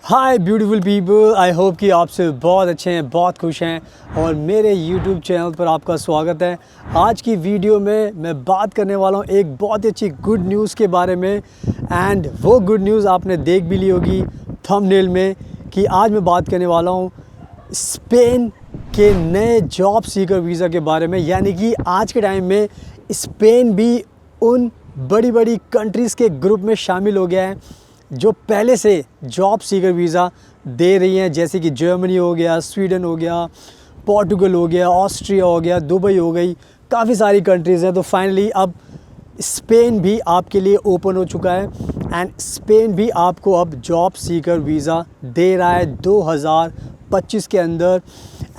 Hi beautiful people, I hope कि आप सब बहुत अच्छे हैं, बहुत खुश हैं और मेरे यूट्यूब चैनल पर आपका स्वागत है। आज की वीडियो में मैं बात करने वाला हूँ एक बहुत ही अच्छी गुड न्यूज़ के बारे में। एंड वो गुड न्यूज़ आपने देख भी ली होगी थंबनेल में कि आज मैं बात करने वाला हूँ स्पेन के नए जॉब सीकर वीज़ा के बारे में। यानी कि आज के टाइम में स्पेन भी उन बड़ी बड़ी कंट्रीज़ के ग्रुप में शामिल हो गया है जो पहले से जॉब सीकर वीज़ा दे रही हैं, जैसे कि जर्मनी हो गया, स्वीडन हो गया, पोर्टुगल हो गया, ऑस्ट्रिया हो गया, दुबई हो गई, काफ़ी सारी कंट्रीज़ हैं। तो फाइनली अब स्पेन भी आपके लिए ओपन हो चुका है एंड स्पेन भी आपको अब जॉब सीकर वीज़ा दे रहा है 2025 के अंदर।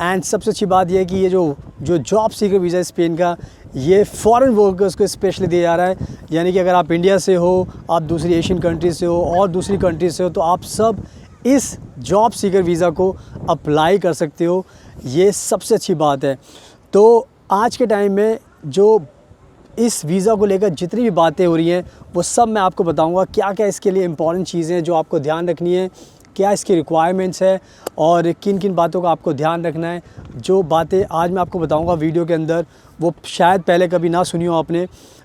एंड सबसे अच्छी बात यह है कि ये जो जॉब सीकर वीज़ा है स्पेन का, ये फॉरेन वर्कर्स को स्पेशली दिया जा रहा है। यानी कि अगर आप इंडिया से हो, आप दूसरी एशियन कंट्रीज से हो और दूसरी कंट्रीज से हो, तो आप सब इस जॉब सीकर वीज़ा को अप्लाई कर सकते हो। ये सबसे अच्छी बात है। तो आज के टाइम में जो इस वीज़ा को लेकर जितनी भी बातें हो रही हैं वो सब मैं आपको बताऊंगा। क्या क्या इसके लिए इम्पॉर्टेंट चीज़ें हैं जो आपको ध्यान रखनी है, क्या इसकी रिक्वायरमेंट्स है और किन किन बातों का आपको ध्यान रखना है। जो बातें आज मैं आपको बताऊंगा वीडियो के अंदर वो शायद पहले कभी ना सुनी हो आपने,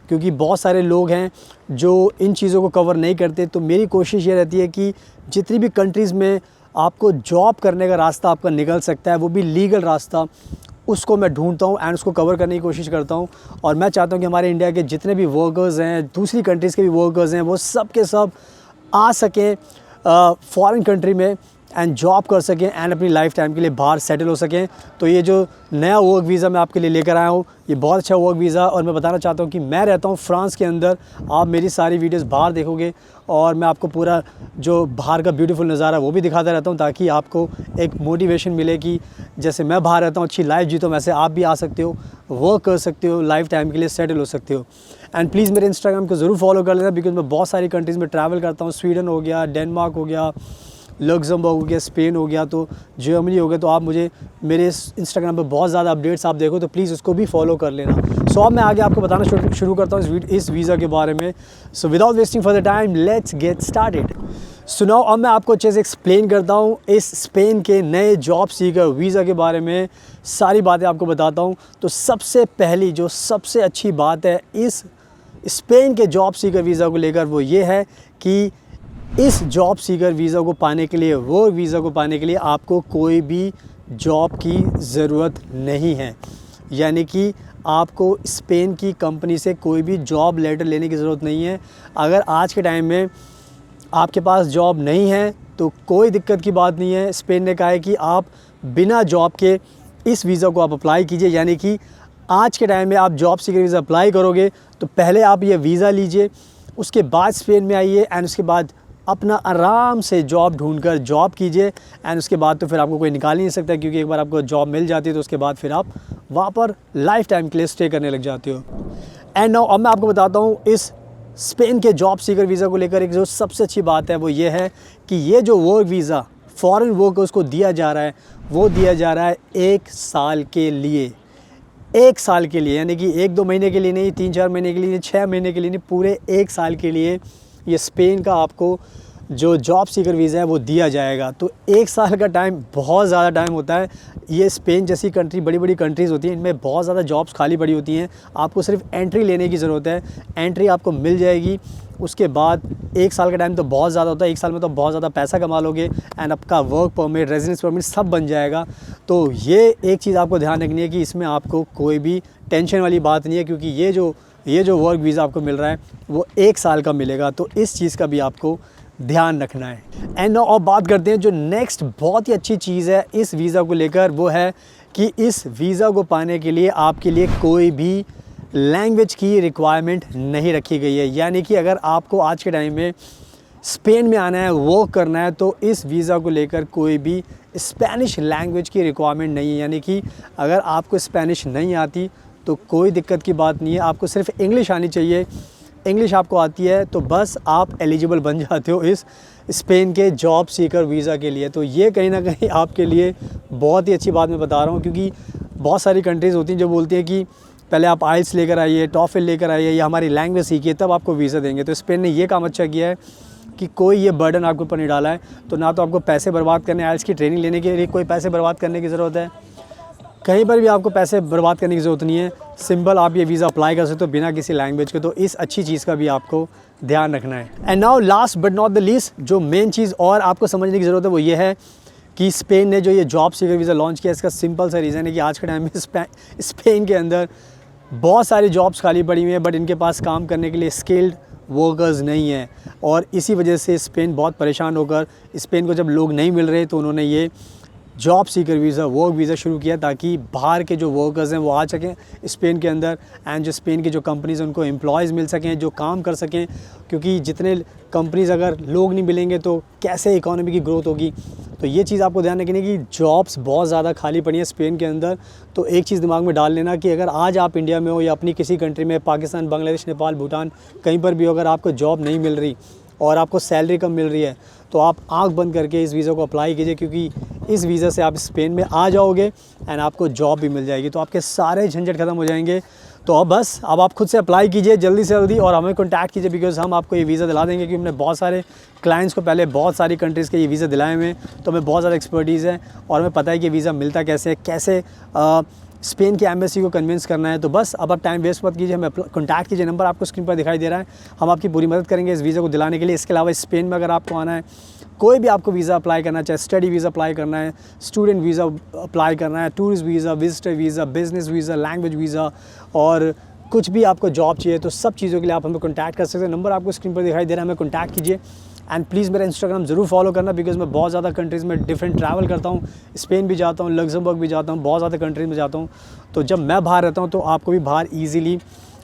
क्योंकि बहुत सारे लोग हैं जो इन चीज़ों को कवर नहीं करते। तो मेरी कोशिश ये रहती है कि जितनी भी कंट्रीज़ में आपको जॉब करने का रास्ता आपका निकल सकता है, वो भी लीगल रास्ता, उसको मैं ढूंढता हूँ एंड उसको कवर करने की कोशिश करता हूँ। और मैं चाहता हूँ कि हमारे इंडिया के जितने भी वर्कर्स हैं, दूसरी कंट्रीज़ के भी वर्कर्स हैं, वो सब के सब आ सकें फॉरेन कंट्री में एंड जॉब कर सकें एंड अपनी लाइफ टाइम के लिए बाहर सेटल हो सकें। तो ये जो नया वर्क वीज़ा मैं आपके लिए लेकर आया हूँ, ये बहुत अच्छा वर्क वीज़ा। और मैं बताना चाहता हूँ कि मैं रहता हूँ फ्रांस के अंदर। आप मेरी सारी वीडियोस बाहर देखोगे और मैं आपको पूरा जो बाहर का ब्यूटीफुल नज़ारा वो भी दिखाता रहता हूँ, ताकि आपको एक मोटिवेशन मिले कि जैसे मैं बाहर रहता हूँ, अच्छी लाइफ जीता हूँ, वैसे आप भी आ सकते हो, वर्क कर सकते हो, लाइफ टाइम के लिए सेटल हो सकते हो। एंड प्लीज़ मेरे इंस्टाग्राम को ज़रूर फॉलो कर लेना, बिकॉज मैं बहुत सारी कंट्रीज़ में ट्रैवल करता हूँ। स्वीडन हो गया, डेनमार्क हो गया, लग्जमबर्ग हो गया, स्पेन हो गया, तो जर्मनी हो गया। तो आप मुझे मेरे इंस्टाग्राम पे बहुत ज़्यादा अपडेट्स आप देखो, तो प्लीज़ उसको भी फॉलो कर लेना। सो अब मैं आगे आपको बताना शुरू करता हूँ इस वीज़ा के बारे में। So without wasting for the time let's get started. सुनाओ, अब मैं आपको अच्छे से एक्सप्लेन करता हूँ इस स्पेन के नए जॉब सीकर वीज़ा के बारे में, सारी बातें आपको बताता हूँ। तो सबसे पहली जो सबसे अच्छी बात है इस स्पेन के जॉब सीकर वीज़ा को लेकर, वो ये है कि इस जॉब सीकर वीज़ा को पाने के लिए, वो वीज़ा को पाने के लिए आपको कोई भी जॉब की ज़रूरत नहीं है। यानी कि आपको स्पेन की कंपनी से कोई भी जॉब लेटर लेने की ज़रूरत नहीं है। अगर आज के टाइम में आपके पास जॉब नहीं है तो कोई दिक्कत की बात नहीं है। स्पेन ने कहा है कि आप बिना जॉब के इस वीज़ा को आप अप्लाई कीजिए। यानी कि आज के टाइम में आप जॉब सीकर वीज़ा अप्लाई करोगे तो पहले आप ये वीज़ा लीजिए, उसके बाद स्पेन में आइए एंड उसके बाद अपना आराम से जॉब ढूंढकर जॉब कीजिए। एंड उसके बाद तो फिर आपको कोई निकाल ही नहीं सकता, क्योंकि एक बार आपको जॉब मिल जाती है तो उसके बाद फिर आप वहाँ पर लाइफ टाइम के लिए स्टे करने लग जाते हो। एंड नाउ अब मैं आपको बताता हूँ इस स्पेन के जॉब सीकर वीज़ा को लेकर एक जो सबसे अच्छी बात है वो ये है कि ये जो वर्क वीज़ा फॉरेन वर्कर्स को दिया जा रहा है, वो दिया जा रहा है 1 साल के लिए। 1 साल के लिए, यानी कि 1-2 महीने के लिए नहीं, 3-4 महीने के लिए नहीं, 6 महीने के लिए नहीं, पूरे 1 साल के लिए ये स्पेन का आपको जो जॉब सीकर वीज़ा है वो दिया जाएगा। तो 1 साल का टाइम बहुत ज़्यादा टाइम होता है। ये स्पेन जैसी कंट्री, बड़ी बड़ी कंट्रीज़ होती हैं, इनमें बहुत ज़्यादा जॉब्स खाली पड़ी होती हैं। आपको सिर्फ एंट्री लेने की ज़रूरत है, एंट्री आपको मिल जाएगी। उसके बाद 1 साल का टाइम तो बहुत ज़्यादा होता है। 1 साल में तो बहुत ज़्यादा पैसा कमा लोगे एंड आपका वर्क परमिट, रेजिडेंस परमिट सब बन जाएगा। तो ये एक चीज़ आपको ध्यान रखनी है कि इसमें आपको कोई भी टेंशन वाली बात नहीं है, क्योंकि ये जो वर्क वीज़ा आपको मिल रहा है वो 1 साल का मिलेगा। तो इस चीज़ का भी आपको ध्यान रखना है। एंड नाउ अब बात करते हैं जो नेक्स्ट बहुत ही अच्छी चीज़ है इस वीज़ा को लेकर, वो है कि इस वीज़ा को पाने के लिए आपके लिए कोई भी लैंग्वेज की रिक्वायरमेंट नहीं रखी गई है। यानी कि अगर आपको आज के टाइम में स्पेन में आना है, वर्क करना है, तो इस वीज़ा को लेकर कोई भी स्पेनिश लैंग्वेज की रिक्वायरमेंट नहीं है। यानी कि अगर आपको स्पेनिश नहीं आती तो कोई दिक्कत की बात नहीं है, आपको सिर्फ इंग्लिश आनी चाहिए। इंग्लिश आपको आती है तो बस आप एलिजिबल बन जाते हो इस स्पेन के जॉब सीकर वीज़ा के लिए। तो ये कहीं ना कहीं आपके लिए बहुत ही अच्छी बात मैं बता रहा हूँ, क्योंकि बहुत सारी कंट्रीज़ होती हैं जो बोलती हैं कि पहले आप आइल्स लेकर आइए, टॉफल लेकर आइए या हमारी लैंग्वेज सीखिए तब आपको वीज़ा देंगे। तो स्पेन ने ये काम अच्छा किया है कि कोई ये बर्डन आपके ऊपर नहीं डाला है। तो ना तो आपको पैसे बर्बाद करने, आइल्स की ट्रेनिंग लेने के लिए कोई पैसे बर्बाद करने की ज़रूरत है, कहीं पर भी आपको पैसे बर्बाद करने की ज़रूरत नहीं है। सिंपल आप ये वीज़ा अप्लाई कर सकते हो बिना किसी लैंग्वेज के। तो इस अच्छी चीज़ का भी आपको ध्यान रखना है। And now last but not the least, जो मेन चीज़ और आपको समझने की ज़रूरत है वो ये है कि स्पेन ने जो ये जॉब सीकर वीज़ा लॉन्च किया, इसका सिंपल सा रीज़न है कि आज के टाइम में स्पेन के अंदर बहुत सारी जॉब्स खाली पड़ी हुई हैं, बट इनके पास काम करने के लिए स्किल्ड वर्कर्स नहीं हैं। और इसी वजह से स्पेन बहुत परेशान होकर, स्पेन को जब लोग नहीं मिल रहे तो उन्होंने ये job seeker visa, work visa शुरू किया ताकि बाहर के जो वर्कर्स हैं वो आ सकें स्पेन के अंदर, एंड जो स्पेन की जो कंपनीज़ हैं उनको एम्प्लॉयज़ मिल सकें जो काम कर सकें। क्योंकि जितने कंपनीज़, अगर लोग नहीं मिलेंगे तो कैसे इकोनॉमी की ग्रोथ होगी। तो ये चीज़ आपको ध्यान रखनी है कि जॉब्स बहुत ज़्यादा खाली पड़ी हैं स्पेन के अंदर। तो एक चीज़ दिमाग में डाल लेना कि अगर आज आप इंडिया में हो या अपनी किसी कंट्री में, पाकिस्तान, बांग्लादेश, नेपाल, भूटान, कहीं पर भी हो, अगर आपको जॉब नहीं मिल रही और आपको सैलरी कम मिल रही है तो आप आंख बंद करके इस वीज़ा को अप्लाई कीजिए, क्योंकि इस वीज़ा से आप स्पेन में आ जाओगे एंड आपको जॉब भी मिल जाएगी। तो आपके सारे झंझट ख़त्म हो जाएंगे। तो अब आप खुद से अप्लाई कीजिए जल्दी से जल्दी और हमें कॉन्टैक्ट कीजिए, बिकॉज़ हम आपको ये वीज़ा दिला देंगे। क्योंकि हमने बहुत सारे क्लाइंट्स को पहले बहुत सारी कंट्रीज़ के ये वीज़ा दिलाए हुए हैं, तो हमें बहुत ज़्यादा एक्सपर्टीज़ है और हमें पता है कि वीज़ा मिलता कैसे, कैसे स्पेन की एम्बेसी को कन्विंस करना है। तो बस अब आप टाइम वेस्ट मत कीजिए, हमें कॉन्टैक्ट कीजिए, नंबर आपको स्क्रीन पर दिखाई दे रहा है। हम आपकी पूरी मदद करेंगे इस वीज़ा को दिलाने के लिए। इसके अलावा स्पेन में अगर आपको आना है, कोई भी आपको वीज़ा अप्लाई करना है, चाहे स्टडी वीज़ा अप्लाई करना है, स्टूडेंट वीज़ा अप्लाई करना है, tourist visa, visitor visa, business visa, language visa और कुछ भी आपको जॉब चाहिए, तो सब चीज़ों के लिए आप हमें कॉन्टैक्ट कर सकते हैं। नंबर आपको स्क्रीन पर दिखाई दे रहा है, हमें कॉन्टैक्ट कीजिए। एंड प्लीज़ मेरा इंस्टाग्राम ज़रूर फॉलो करना, बिकॉज़ मैं बहुत ज़्यादा कंट्रीज़ में डिफरेंट ट्रैवल करता हूँ। स्पेन भी जाता हूँ, लग्जमबर्ग भी जाता हूँ, बहुत ज़्यादा कंट्रीज़ में जाता हूँ। तो जब मैं बाहर रहता हूँ तो आपको भी बाहर ईज़िली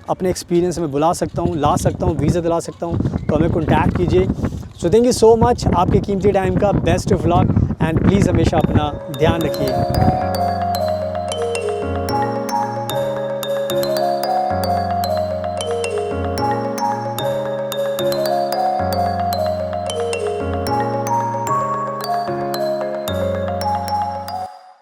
अपने एक्सपीरियंस में बुला सकता हूँ, ला सकता हूँ, वीज़ा दिला सकता हूँ। तो हमें कॉन्टैक्ट कीजिए। So thank you so much, आपके कीमती टाइम का best of luck and please हमेशा अपना ध्यान रखिए।